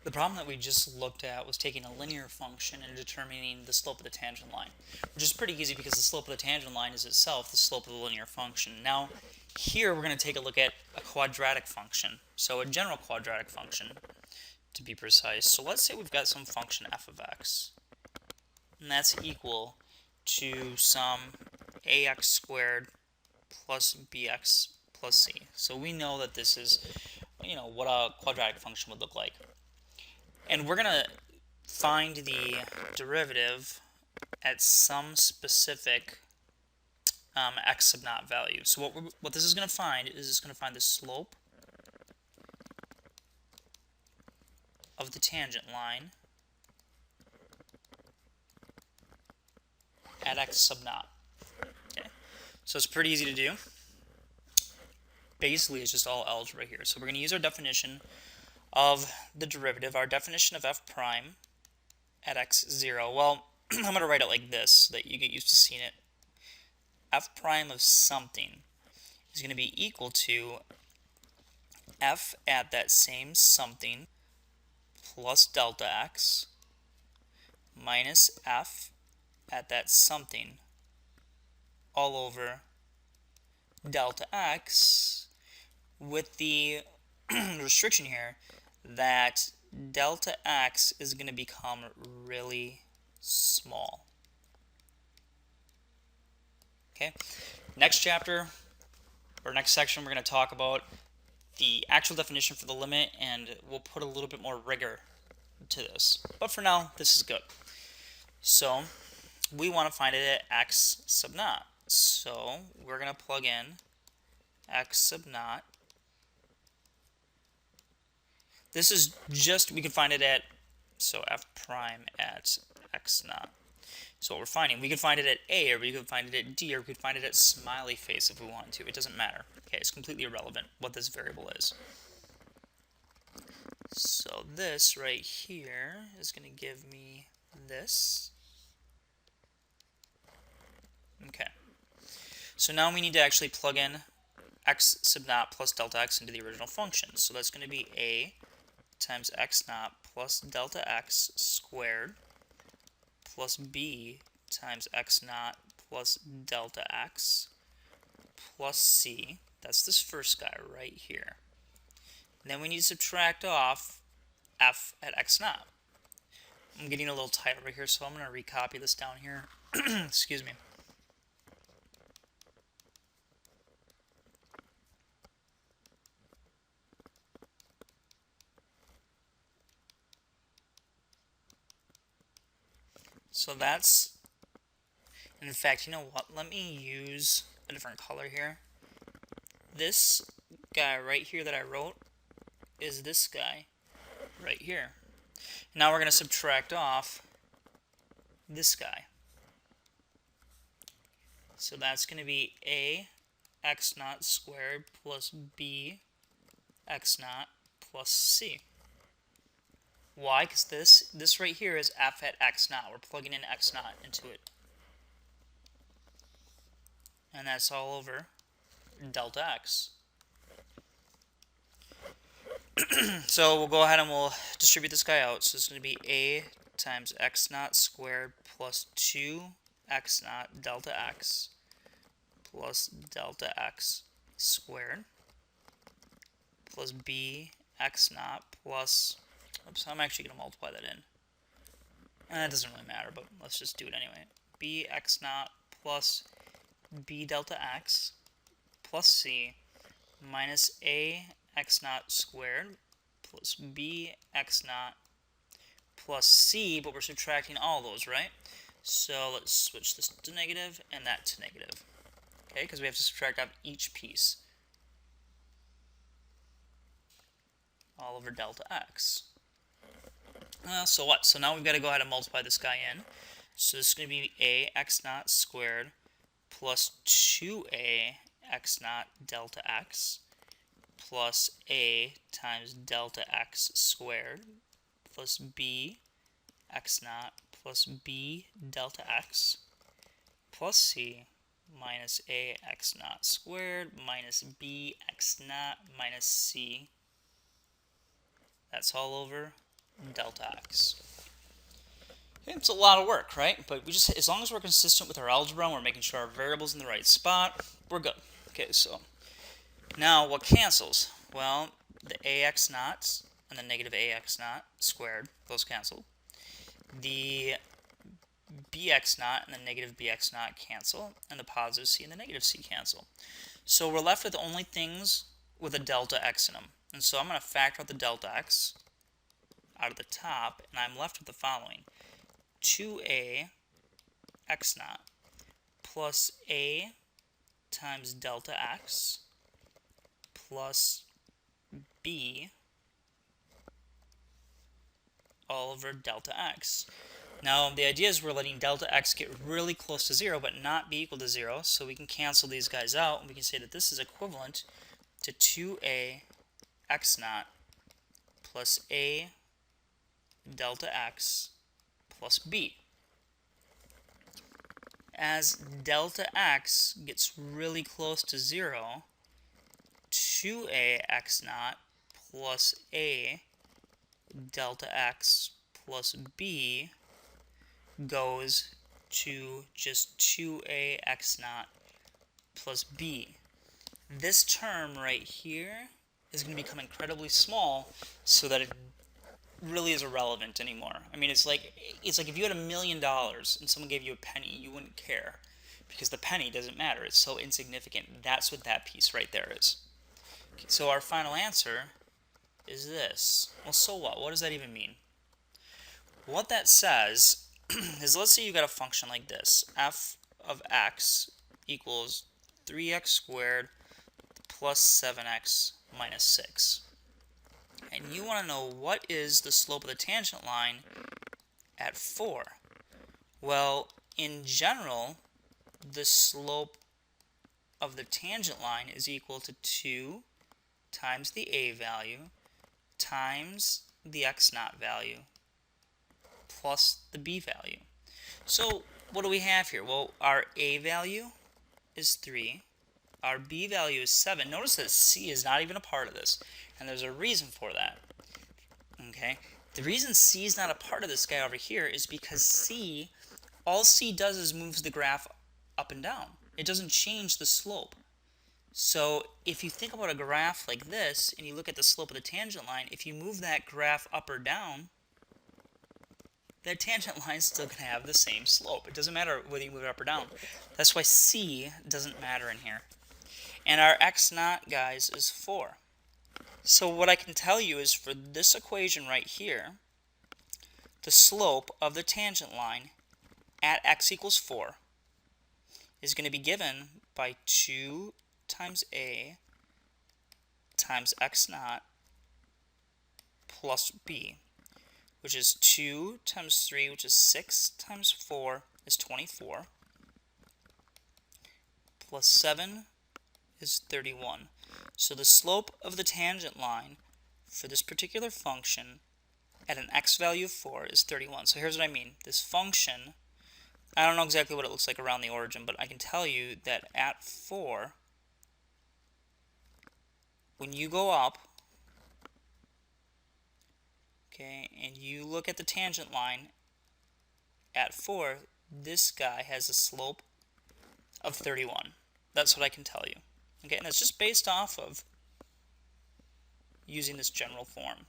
The problem that we just looked at was taking a linear function and determining the slope of the tangent line, which is pretty easy because the slope of the tangent line is itself the slope of the linear function. Now, here we're going to take a look at a quadratic function, so a general quadratic function to be precise. So let's say we've got some function f of x, and that's equal to some ax squared plus bx plus c. So we know that this is, what a quadratic function would look like. And we're going to find the derivative at some specific x sub naught value. So what this is going to find is it's going to find the slope of the tangent line at x sub naught. Okay, so it's pretty easy to do. Basically, it's just all algebra here. So we're going to use our definition of the derivative, our definition of f prime at x0. Well, I'm going to write it like this so that you get used to seeing it. F prime of something is going to be equal to f at that same something plus delta x minus f at that something all over delta x, with the restriction here that delta x is going to become really small. Okay, next chapter or next section we're going to talk about the actual definition for the limit, and we'll put a little bit more rigor to this. But for now, this is good. So we want to find it at x sub naught. So we're going to plug in x sub naught. This is just, we can find it at, so f prime at x naught. So what we're finding, we could find it at A, or we could find it at D, or we could find it at smiley face if we wanted to. It doesn't matter. Okay, it's completely irrelevant what this variable is. So this right here is going to give me this. Okay. So now we need to actually plug in x sub naught plus delta x into the original function. So that's going to be A times x naught plus delta x squared plus b times x naught plus delta x plus c. That's this first guy right here. And then we need to subtract off f at x naught. I'm getting a little tight over here, so I'm going to recopy this down here. Excuse me. So that's, in fact, you know what? Let me use a different color here. This guy right here that I wrote is this guy right here. Now we're going to subtract off this guy. So that's going to be a x naught squared plus b x naught plus c. Why? Because this right here is f at x naught. We're plugging in x naught into it. And that's all over delta x. So we'll go ahead and we'll distribute this guy out. So it's going to be a times x naught squared plus 2 x naught delta x plus delta x squared plus b x naught plus, oops, I'm actually going to multiply that in. And that doesn't really matter, but let's just do it anyway. B x naught plus b delta x plus c minus a x naught squared plus b x naught plus c, but we're subtracting all those, right? So let's switch this to negative and that to negative. Okay, because we have to subtract out each piece. All over delta x. So what? So now we've got to go ahead and multiply this guy in. So this is going to be a x naught squared plus 2a x naught delta x plus a times delta x squared plus b x naught plus b delta x plus c minus a x naught squared minus b x naught minus c. That's all over delta x. It's a lot of work, right? But we just, as long as we're consistent with our algebra and we're making sure our variable's in the right spot, we're good. Okay, so now what cancels? Well, the ax naught and the negative ax naught squared, those cancel. The bx naught and the negative bx naught cancel, and the positive c and the negative c cancel. So we're left with only things with a delta x in them. And so I'm going to factor out the delta x out of the top, and I'm left with the following. 2a x naught plus a times delta x plus b all over delta x. Now, the idea is we're letting delta x get really close to 0, but not be equal to 0, so we can cancel these guys out, and we can say that this is equivalent to 2a x naught plus a delta x plus b. As delta x gets really close to 0, 2a x naught plus a delta x plus b goes to just 2a x naught plus b. This term right here is going to become incredibly small so that it really is irrelevant anymore. I mean, it's like if you had $1 million and someone gave you a penny, you wouldn't care because the penny doesn't matter. It's so insignificant. That's what that piece right there is. Okay, so our final answer is this. Well, so what? What does that even mean? What that says is, let's say you got a function like this. F of x equals 3x squared plus 7x minus 6. And you want to know what is the slope of the tangent line at 4. Well, in general, the slope of the tangent line is equal to 2 times the a value times the x naught value plus the b value. So what do we have here? Well, our a value is 3. Our b value is 7. Notice that c is not even a part of this, and there's a reason for that. Okay, the reason c is not a part of this guy over here is because all c does is moves the graph up and down. It doesn't change the slope. So if you think about a graph like this, and you look at the slope of the tangent line, if you move that graph up or down, that tangent line is still going to have the same slope. It doesn't matter whether you move it up or down. That's why c doesn't matter in here. And our x naught, guys, is 4. So what I can tell you is, for this equation right here, the slope of the tangent line at x equals 4 is going to be given by 2 times a times x naught plus b, which is 2 times 3, which is 6 times 4 is 24, plus 7 is 31. So the slope of the tangent line for this particular function at an x value of 4 is 31. So here's what I mean. This function, I don't know exactly what it looks like around the origin, but I can tell you that at 4, when you go up, okay, and you look at the tangent line at 4, this guy has a slope of 31. That's what I can tell you. Okay, and it's just based off of using this general form.